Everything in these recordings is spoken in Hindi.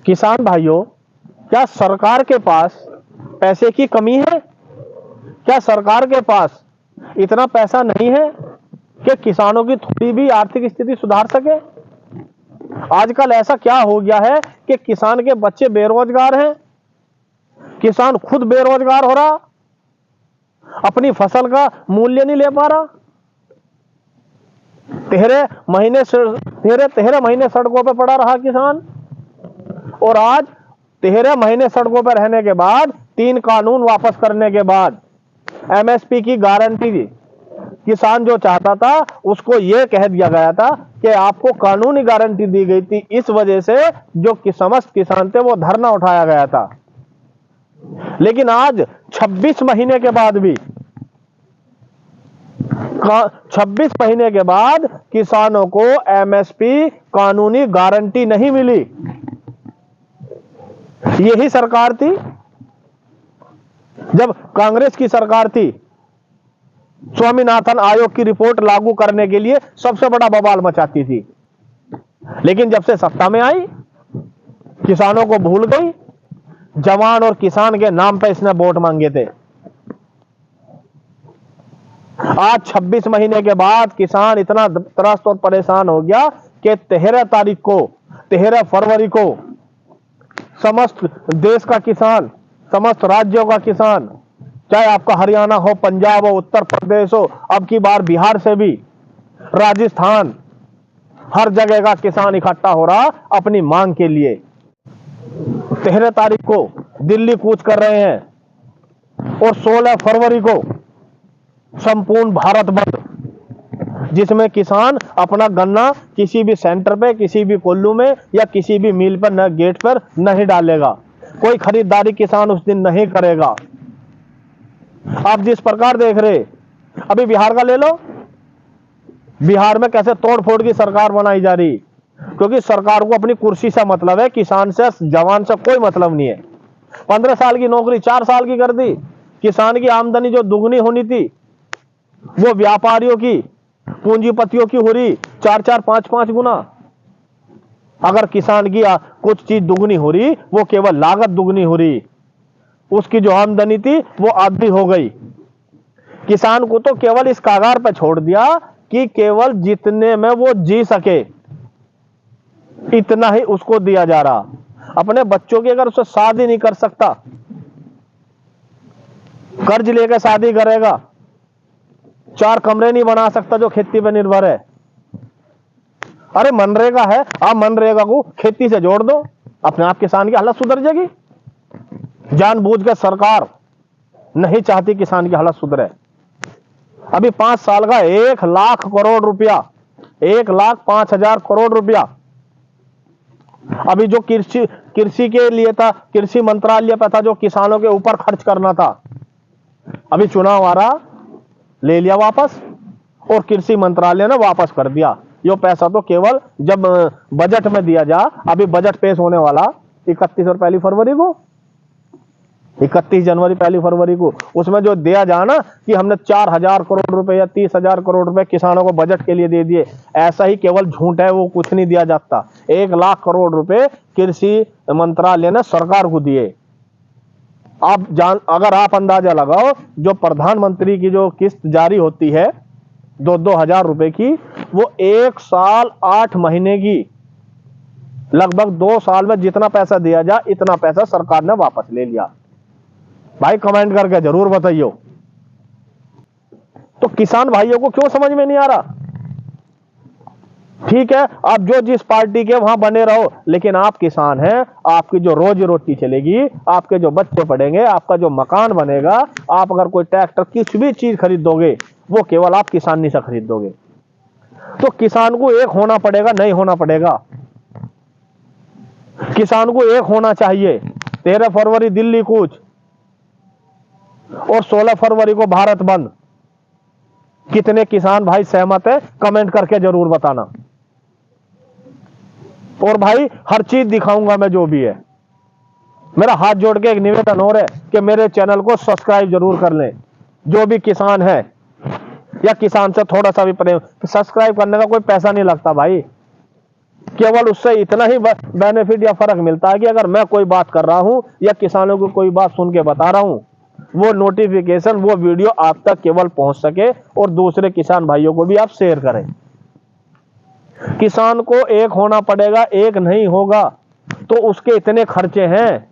किसान भाइयों, क्या सरकार के पास पैसे की कमी है? क्या सरकार के पास इतना पैसा नहीं है कि किसानों की थोड़ी भी आर्थिक स्थिति सुधार सके? आजकल ऐसा क्या हो गया है कि किसान के बच्चे बेरोजगार हैं, किसान खुद बेरोजगार हो रहा, अपनी फसल का मूल्य नहीं ले पा रहा, 13 महीने सड़कों पर पड़ा रहा किसान। और आज 13 महीने सड़कों पर रहने के बाद, 3 कानून वापस करने के बाद, एमएसपी की गारंटी दी, किसान जो चाहता था उसको यह कह दिया गया था कि आपको कानूनी गारंटी दी गई थी, इस वजह से जो समस्त किसान थे वो धरना उठाया गया था। लेकिन आज 26 महीने के बाद भी 26 महीने के बाद किसानों को एमएसपी कानूनी गारंटी नहीं मिली। यही सरकार थी, जब कांग्रेस की सरकार थी, स्वामीनाथन आयोग की रिपोर्ट लागू करने के लिए सबसे बड़ा बवाल मचाती थी। लेकिन जब से सत्ता में आई, किसानों को भूल गई। जवान और किसान के नाम पे इसने वोट मांगे थे। आज 26 महीने के बाद किसान इतना त्रस्त और परेशान हो गया कि 13 फरवरी को समस्त देश का किसान, समस्त राज्यों का किसान, चाहे आपका हरियाणा हो, पंजाब हो, उत्तर प्रदेश हो, अब की बार बिहार से भी, राजस्थान, हर जगह का किसान इकट्ठा हो रहा अपनी मांग के लिए। 13 तारीख को दिल्ली कूच कर रहे हैं और 16 फरवरी को संपूर्ण भारत बंद, जिसमें किसान अपना गन्ना किसी भी सेंटर पे, किसी भी कोल्लू में या किसी भी मिल पर, न गेट पर नहीं डालेगा। कोई खरीदारी किसान उस दिन नहीं करेगा। आप जिस प्रकार देख रहे, अभी बिहार का ले लो, बिहार में कैसे तोड़फोड़ की सरकार बनाई जा रही, क्योंकि सरकार को अपनी कुर्सी से मतलब है, किसान से, जवान से कोई मतलब नहीं है। 15 साल की नौकरी 4 साल की कर दी। किसान की आमदनी जो दुगनी होनी थी वो व्यापारियों की, पूंजीपतियों की हो रही 4-4, 5-5 गुना। अगर किसान की कुछ चीज दुगनी हो रही, वो केवल लागत दुगनी हो रही, उसकी जो आमदनी थी वो आधी हो गई। किसान को तो केवल इस कागार पर छोड़ दिया कि केवल जितने में वो जी सके इतना ही उसको दिया जा रहा। अपने बच्चों की अगर उससे शादी नहीं कर सकता, कर्ज लेकर शादी करेगा, 4 कमरे नहीं बना सकता जो खेती पर निर्भर है। अरे मनरेगा है, आप मनरेगा को खेती से जोड़ दो, अपने आप किसान की हालत सुधर जाएगी। जानबूझकर सरकार नहीं चाहती किसान की हालत सुधरे। अभी 5 साल का 1 लाख करोड़ रुपया, 1,05,000 करोड़ रुपया अभी जो कृषि के लिए था, कृषि मंत्रालय पे था, जो किसानों के ऊपर खर्च करना था, अभी चुनाव आ रहा, ले लिया वापस और कृषि मंत्रालय ने वापस कर दिया। ये पैसा तो केवल जब बजट में दिया जा, अभी बजट पेश होने वाला 31 और 1 फरवरी को, 31 जनवरी 1 फरवरी को, उसमें जो दिया जा ना कि हमने 4,000 करोड़ रुपए या 30,000 करोड़ रुपए किसानों को बजट के लिए दे दिए, ऐसा ही केवल झूठ है, वो कुछ नहीं दिया जाता। 1 लाख करोड़ रुपए कृषि मंत्रालय ने सरकार को दिए। अगर आप अंदाजा लगाओ, जो प्रधानमंत्री की जो किस्त जारी होती है 2-2 हजार रुपए की, वो 1 साल 8 महीने की, लगभग 2 साल में जितना पैसा दिया जा इतना पैसा सरकार ने वापस ले लिया। भाई कमेंट करके जरूर बताइए। तो किसान भाइयों को क्यों समझ में नहीं आ रहा? ठीक है, आप जो जिस पार्टी के वहां बने रहो, लेकिन आप किसान हैं, आपकी जो रोजी रोटी चलेगी, आपके जो बच्चे पढ़ेंगे, आपका जो मकान बनेगा, आप अगर कोई ट्रैक्टर किसी भी चीज खरीदोगे, वो केवल आप किसानी से खरीदोगे। तो किसान को एक होना पड़ेगा, नहीं होना पड़ेगा। किसान को एक होना चाहिए। 13 फरवरी दिल्ली कूच और 16 फरवरी को भारत बंद। कितने किसान भाई सहमत है? कमेंट करके जरूर बताना। और भाई हर चीज दिखाऊंगा मैं, जो भी है। मेरा हाथ जोड़ के एक निवेदन और है कि मेरे चैनल को सब्सक्राइब जरूर कर लें। जो भी किसान है या किसान से थोड़ा सा भी प्रेम, सब्सक्राइब करने का कोई पैसा नहीं लगता भाई। केवल उससे इतना ही बेनिफिट या फर्क मिलता है कि अगर मैं कोई बात कर रहा हूं या किसानों को कोई बात सुन के बता रहा हूं, वो नोटिफिकेशन, वो वीडियो आप तक केवल पहुंच सके और दूसरे किसान भाइयों को भी आप शेयर करें। किसान को एक होना पड़ेगा, एक नहीं होगा तो उसके इतने खर्चे हैं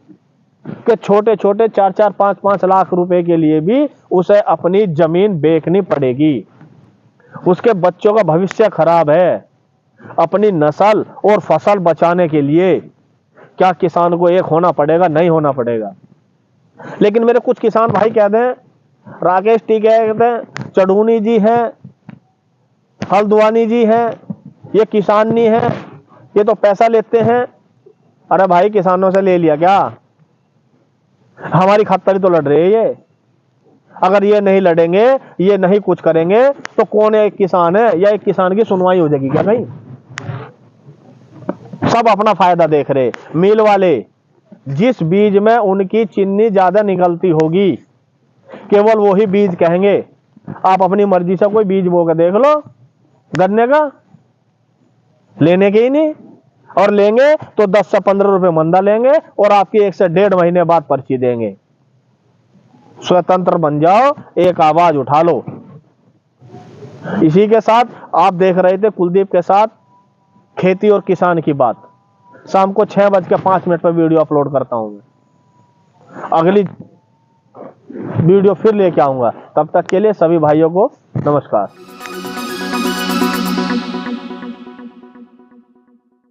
कि छोटे छोटे 4-4, 5-5 लाख रुपए के लिए भी उसे अपनी जमीन बेचनी पड़ेगी। उसके बच्चों का भविष्य खराब है। अपनी नस्ल और फसल बचाने के लिए क्या किसान को एक होना पड़ेगा? नहीं होना पड़ेगा। लेकिन मेरे कुछ किसान भाई कहते हैं, राकेश टी कहते हैं, चढ़ूनी जी हैं, हल्द्वानी जी हैं, ये किसान नहीं है, ये तो पैसा लेते हैं। अरे भाई, किसानों से ले लिया क्या? हमारी खतरी तो लड़ रही है ये। अगर ये नहीं लड़ेंगे, ये नहीं कुछ करेंगे तो कौन एक किसान है या एक किसान की सुनवाई हो जाएगी क्या? नहीं। सब अपना फायदा देख रहे। मिल वाले जिस बीज में उनकी चीनी ज्यादा निकलती होगी, केवल वही बीज कहेंगे। आप अपनी मर्जी से कोई बीज बो के देख लो, गन्ने का लेने के ही नहीं, और लेंगे तो 10 से 15 रुपए मंदा लेंगे और आपकी 1 से 1.5 महीने बाद पर्ची देंगे। स्वतंत्र बन जाओ, एक आवाज उठा लो। इसी के साथ आप देख रहे थे कुलदीप के साथ खेती और किसान की बात। शाम को 6:05 पर वीडियो अपलोड करता हूं मैं। अगली वीडियो फिर लेके आऊंगा। तब तक के लिए सभी भाइयों को नमस्कार।